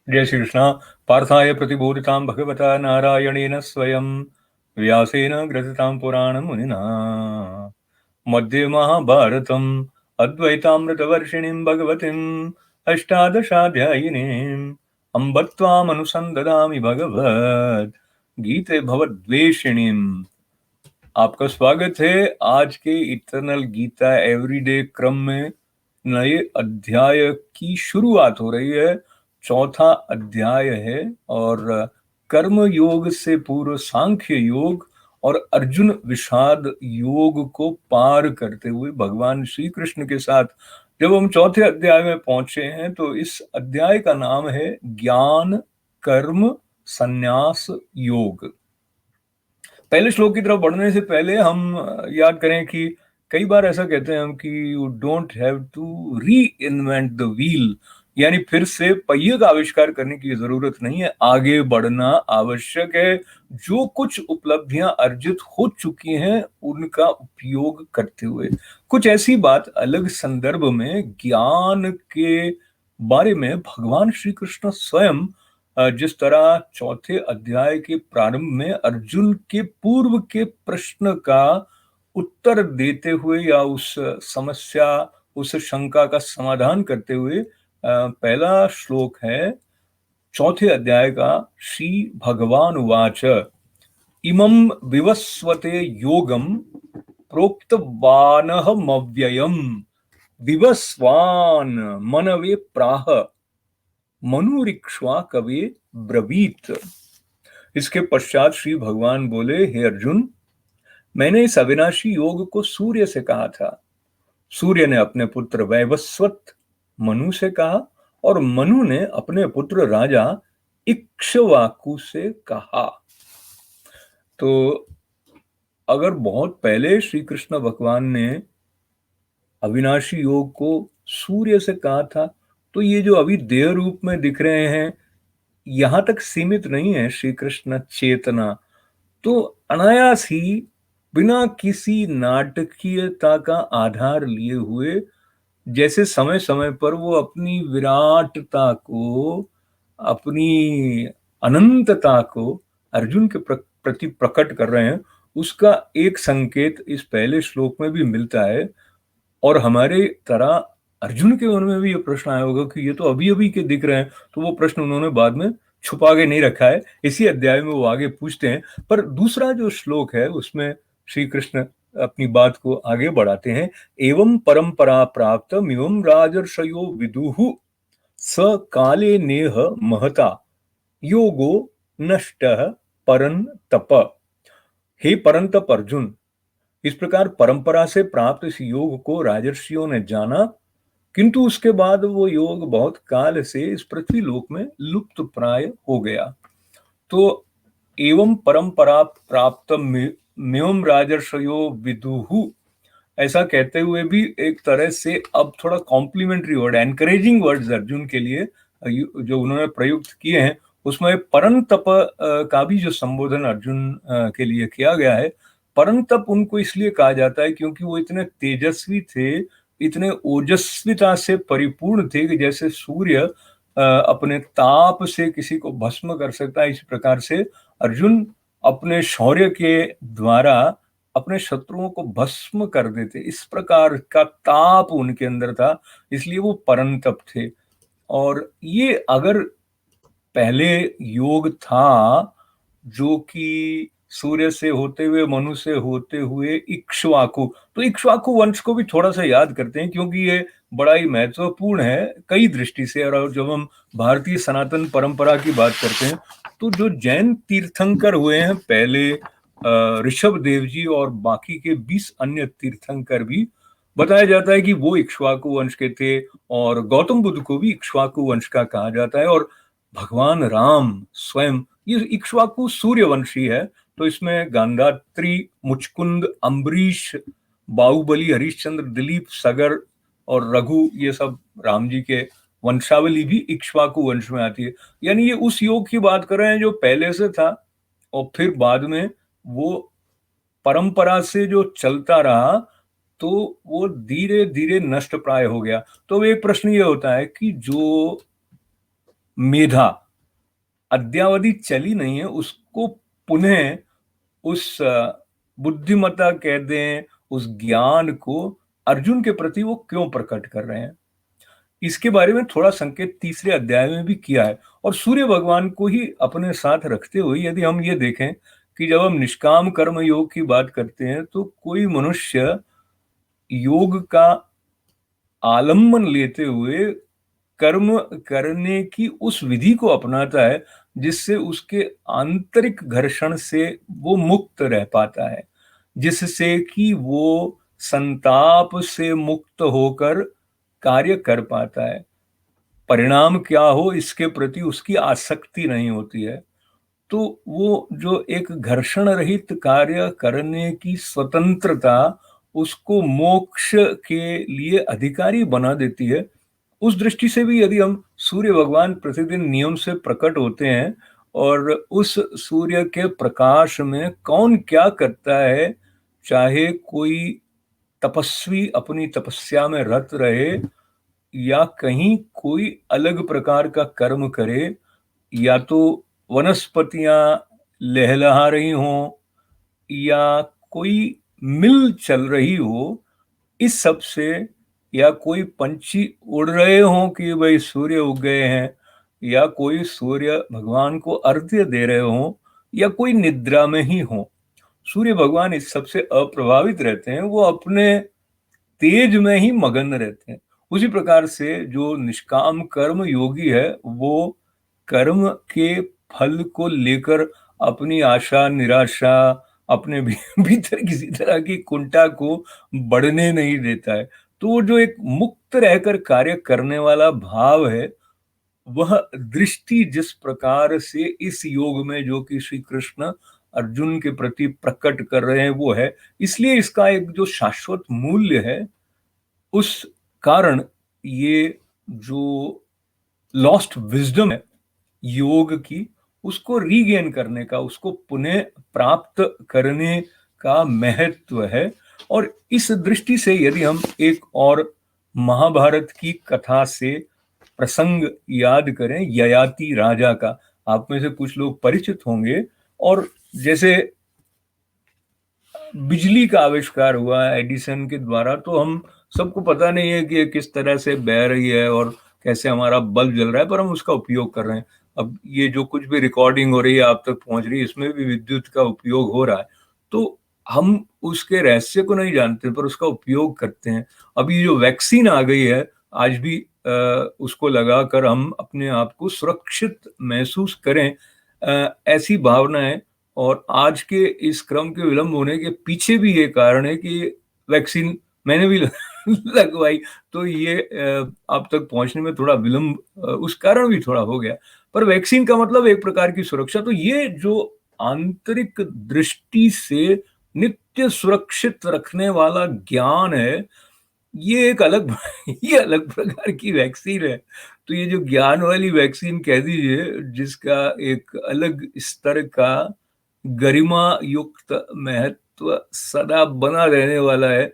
जय श्री कृष्ण। पार्थाय प्रतिबोधितां भगवता नारायणेन स्वयं व्यासेन ग्रथितां पुराणं मुनिना मध्ये महाभारतम् अद्वैतामृतवर्षिणीं भगवतीम् अष्टादशाध्यायिनीम् अम्ब त्वामनुसन्दधामि भगवद् गीते भवद्वेषिणीम्। आपका स्वागत है आज के इटर्नल गीता एवरीडे क्रम में। नए अध्याय की शुरुआत हो रही है। चौथा अध्याय है और कर्म योग से पूर्व सांख्य योग और अर्जुन विषाद योग को पार करते हुए भगवान श्री कृष्ण के साथ जब हम चौथे अध्याय में पहुंचे हैं तो इस अध्याय का नाम है ज्ञान कर्म संन्यास योग। पहले श्लोक की तरफ बढ़ने से पहले हम याद करें कि कई बार ऐसा कहते हैं हम कि you don't have to reinvent the wheel, यानी फिर से पहिए का आविष्कार करने की जरूरत नहीं है, आगे बढ़ना आवश्यक है। जो कुछ उपलब्धियां अर्जित हो चुकी हैं उनका उपयोग करते हुए कुछ ऐसी बात अलग संदर्भ में ज्ञान के बारे में भगवान श्री कृष्ण स्वयं जिस तरह चौथे अध्याय के प्रारंभ में अर्जुन के पूर्व के प्रश्न का उत्तर देते हुए या उस समस्या उस शंका का समाधान करते हुए पहला श्लोक है चौथे अध्याय का। श्री भगवान उवाच इमं विवस्वते योगम प्रोक्तवानहमव्ययम् विवस्वान मनवे प्राह मनुरिक्ष्वा कवे ब्रवीत। इसके पश्चात श्री भगवान बोले, हे अर्जुन, मैंने इस अविनाशी योग को सूर्य से कहा था। सूर्य ने अपने पुत्र वैवस्वत मनु से कहा और मनु ने अपने पुत्र राजा इक्ष्वाकु से कहा। तो अगर बहुत पहले श्री कृष्ण भगवान ने अविनाशी योग को सूर्य से कहा था तो ये जो अभी देह रूप में दिख रहे हैं यहां तक सीमित नहीं है श्री कृष्ण चेतना। तो अनायास ही बिना किसी नाटकीयता का आधार लिए हुए जैसे समय समय पर वो अपनी विराटता को अपनी अनंतता को अर्जुन के प्रति प्रकट कर रहे हैं, उसका एक संकेत इस पहले श्लोक में भी मिलता है। और हमारे तरह अर्जुन के मन में भी ये प्रश्न आया होगा कि ये तो अभी अभी के दिख रहे हैं, तो वो प्रश्न उन्होंने बाद में छुपा के नहीं रखा है, इसी अध्याय में वो आगे पूछते हैं। पर दूसरा जो श्लोक है उसमें श्री कृष्ण अपनी बात को आगे बढ़ाते हैं। एवं परंपरा प्राप्त एवं राजर्षयो विदुहु स काले नेह महता योगो नष्ट परन तप। हे परंतप अर्जुन, इस प्रकार परंपरा से प्राप्त इस योग को राजर्षियों ने जाना, किंतु उसके बाद वो योग बहुत काल से इस पृथ्वी लोक में लुप्त प्राय हो गया। तो एवं परंपरा प्राप्त म्योम राजर्षयो विदुहु, ऐसा कहते हुए भी एक तरह से अब थोड़ा complimentary word, encouraging words Arjun के लिए जो उन्होंने प्रयुक्त किए हैं, उसमें परंतप का भी जो संबोधन अर्जुन के लिए किया गया है। परंतप उनको इसलिए कहा जाता है क्योंकि वो इतने तेजस्वी थे, इतने ओजस्विता से परिपूर्ण थे कि जैसे सूर्य अपने ताप से किसी को भस्म कर सकता है, इस प्रकार से अर्जुन अपने शौर्य के द्वारा अपने शत्रुओं को भस्म कर देते। इस प्रकार का ताप उनके अंदर था, इसलिए वो परंतप थे। और ये अगर पहले योग था जो कि सूर्य से होते हुए मनु से होते हुए इक्ष्वाकु, तो इक्ष्वाकु वंश को भी थोड़ा सा याद करते हैं क्योंकि ये बड़ा ही महत्वपूर्ण है कई दृष्टि से। और जब हम भारतीय सनातन परंपरा की बात करते हैं तो जो जैन तीर्थंकर हुए हैं पहले, ऋषभ देव जी और बाकी के 20 अन्य तीर्थंकर भी, बताया जाता है कि वो इक्ष्वाकु वंश के थे। और गौतम बुद्ध को भी इक्ष्वाकु वंश का कहा जाता है। और भगवान राम स्वयं ये इक्ष्वाकु सूर्यवंशी है। तो इसमें गांधात्री, मुचकुंद, अम्बरीश, बाहुबली, हरिश्चंद्र, दिलीप, सगर और रघु, ये सब राम जी के वंशावली भी इक्ष्वाकु वंश में आती है। यानी ये उस योग की बात कर रहे हैं जो पहले से था और फिर बाद में वो परंपरा से जो चलता रहा तो वो धीरे धीरे नष्ट प्राय हो गया। तो एक प्रश्न ये होता है कि जो मेधा अद्यावधि चली नहीं है, उसको पुनः उस बुद्धिमत्ता कह दें, उस ज्ञान को अर्जुन के प्रति वो क्यों प्रकट कर रहे हैं, इसके बारे में थोड़ा संकेत तीसरे अध्याय में भी किया है। और सूर्य भगवान को ही अपने साथ रखते हुए यदि हम ये देखें कि जब हम निष्काम कर्म योग की बात करते हैं तो कोई मनुष्य योग का आलम्बन लेते हुए कर्म करने की उस विधि को अपनाता है जिससे उसके आंतरिक घर्षण से वो मुक्त रह पाता है, जिससे कि वो संताप से मुक्त होकर कार्य कर पाता है। परिणाम क्या हो इसके प्रति उसकी आसक्ति नहीं होती है। तो वो जो एक घर्षण रहित कार्य करने की स्वतंत्रता उसको मोक्ष के लिए अधिकारी बना देती है। उस दृष्टि से भी यदि हम सूर्य भगवान प्रतिदिन नियम से प्रकट होते हैं और उस सूर्य के प्रकाश में कौन क्या करता है, चाहे कोई तपस्वी अपनी तपस्या में रत रहे या कहीं कोई अलग प्रकार का कर्म करे, या तो वनस्पतियां लहलहा रही हों या कोई मिल चल रही हो, इस सब से, या कोई पंछी उड़ रहे हों कि भाई सूर्य उग गए हैं, या कोई सूर्य भगवान को अर्घ्य दे रहे हों, या कोई निद्रा में ही हो, सूर्य भगवान इस सबसे अप्रभावित रहते हैं। वो अपने तेज में ही मगन रहते हैं। उसी प्रकार से जो निष्काम कर्म योगी है वो कर्म के फल को लेकर अपनी आशा निराशा, अपने भीतर किसी तरह की कुंठा को बढ़ने नहीं देता है। तो वो जो एक मुक्त रहकर कार्य करने वाला भाव है, वह दृष्टि जिस प्रकार से इस योग में जो कि श्री कृष्ण अर्जुन के प्रति प्रकट कर रहे हैं वो है। इसलिए इसका एक जो शाश्वत मूल्य है, उस कारण ये जो लॉस्ट विजडम है योग की, उसको रीगेन करने का, उसको पुनः प्राप्त करने का महत्व है। और इस दृष्टि से यदि हम एक और महाभारत की कथा से प्रसंग याद करें, ययाति राजा का, आप में से कुछ लोग परिचित होंगे। और जैसे बिजली का आविष्कार हुआ एडिसन के द्वारा, तो हम सबको पता नहीं है कि किस तरह से बह रही है और कैसे हमारा बल्ब जल रहा है, पर हम उसका उपयोग कर रहे हैं। अब ये जो कुछ भी रिकॉर्डिंग हो रही है आप तक पहुंच रही है, इसमें भी विद्युत का उपयोग हो रहा है। तो हम उसके रहस्य को नहीं जानते पर उसका उपयोग करते हैं। अभी जो वैक्सीन आ गई है, आज भी उसको लगाकर हम अपने आप को सुरक्षित महसूस करें, ऐसी भावना है। और आज के इस क्रम के विलंब होने के पीछे भी ये कारण है कि वैक्सीन मैंने भी लगवाई, तो ये आप तक पहुंचने में थोड़ा विलंब उस कारण भी थोड़ा हो गया। पर वैक्सीन का मतलब एक प्रकार की सुरक्षा। तो ये जो आंतरिक दृष्टि से नित्य सुरक्षित रखने वाला ज्ञान है, ये एक अलग ये अलग प्रकार की वैक्सीन है। तो ये जो ज्ञान वाली वैक्सीन कह दीजिए, जिसका एक अलग स्तर का गरिमा युक्त महत्व सदा बना रहने वाला है,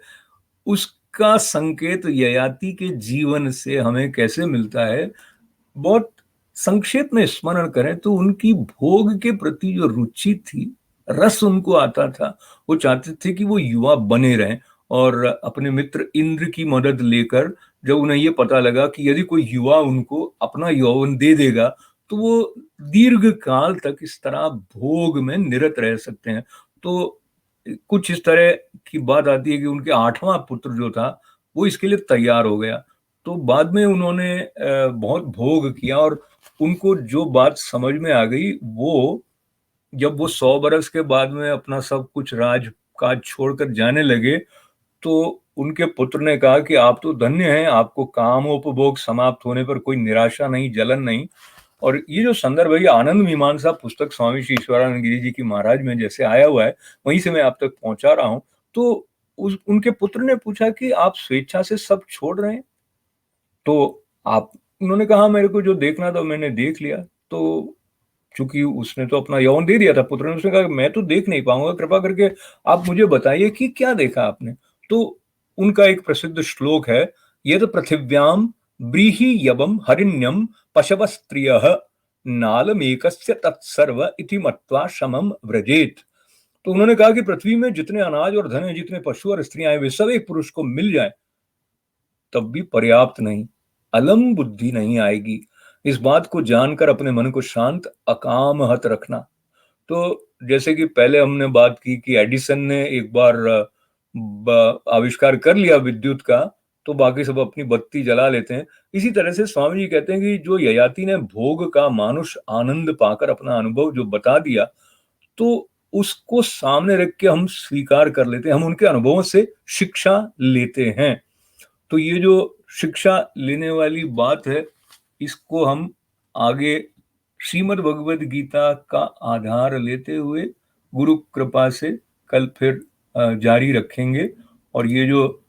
उसका संकेत ययाति के जीवन से हमें कैसे मिलता है। बहुत संक्षेप में स्मरण करें तो उनकी भोग के प्रति जो रुचि थी, रस उनको आता था, वो चाहते थे कि वो युवा बने रहें। और अपने मित्र इंद्र की मदद लेकर जब उन्हें ये पता लगा कि यदि कोई युवा उनको अपना यौवन दे देगा तो वो दीर्घ काल तक इस तरह भोग में निरत रह सकते हैं। तो कुछ इस तरह की बात आती है कि उनके 8वां पुत्र जो था वो इसके लिए तैयार हो गया। तो बाद में उन्होंने बहुत भोग किया और उनको जो बात समझ में आ गई, वो जब वो 100 बरस के बाद में अपना सब कुछ राजकाज छोड़कर जाने लगे, तो उनके पुत्र ने कहा कि आप तो धन्य हैं, आपको कामोपभोग समाप्त होने पर कोई निराशा नहीं, जलन नहीं। और ये जो संदर्भ है, ये आनंद मीमांसा पुस्तक स्वामी श्री ईश्वरानंद गिरी जी की महाराज में जैसे आया हुआ है, वहीं से मैं आप तक पहुंचा रहा हूं। तो उनके पुत्र ने पूछा कि आप स्वेच्छा से सब छोड़ रहे हैं? तो आप उन्होंने कहा मेरे को जो देखना था मैंने देख लिया। तो चूंकि उसने तो अपना यौवन दे दिया था पुत्र ने, उसने कहा मैं तो देख नहीं पाऊंगा, कृपा करके आप मुझे बताइए कि क्या देखा आपने। तो उनका एक प्रसिद्ध श्लोक है, यद पृथिव्याम ब्रीहि यवम हरिण्यम पशवस्त्रियः नालमेकस्य तत्सर्व इति मत्वा शमम व्रजेत। तो उन्होंने कहा कि पृथ्वी में जितने अनाज और धन है, जितने पशु और स्त्रियां हैं, वे सब एक पुरुष को मिल जाए तब भी पर्याप्त नहीं, अलम बुद्धि नहीं आएगी। इस बात को जानकर अपने मन को शांत अकामहत रखना। तो जैसे कि पहले हमने बात की कि एडिसन ने एक बार आविष्कार कर लिया विद्युत का, तो बाकी सब अपनी बत्ती जला लेते हैं। इसी तरह से स्वामी जी कहते हैं कि जो ययाति ने भोग का मानुष आनंद पाकर अपना अनुभव जो बता दिया, तो उसको सामने रख के हम स्वीकार कर लेते हैं, हम उनके अनुभवों से शिक्षा लेते हैं। तो ये जो शिक्षा लेने वाली बात है, इसको हम आगे श्रीमद् भगवद गीता का आधार लेते हुए गुरु कृपा से कल फिर जारी रखेंगे। और ये जो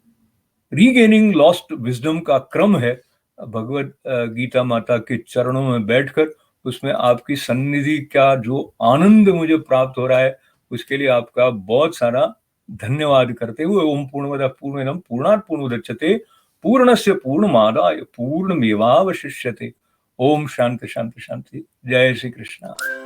रीगेनिंग लॉस्ट विजडम का क्रम है, भगवद गीता माता के चरणों में बैठकर उसमें आपकी सन्निधि का जो आनंद मुझे प्राप्त हो रहा है, उसके लिए आपका बहुत सारा धन्यवाद करते हुए ओम पूर्णमदः पूर्णमिदं पूर्णात् पूर्णमुदच्यते पूर्णस्य पूर्णमादाय पूर्णमेवावशिष्यते। ओम शांति शांति शांति। जय श्री कृष्ण।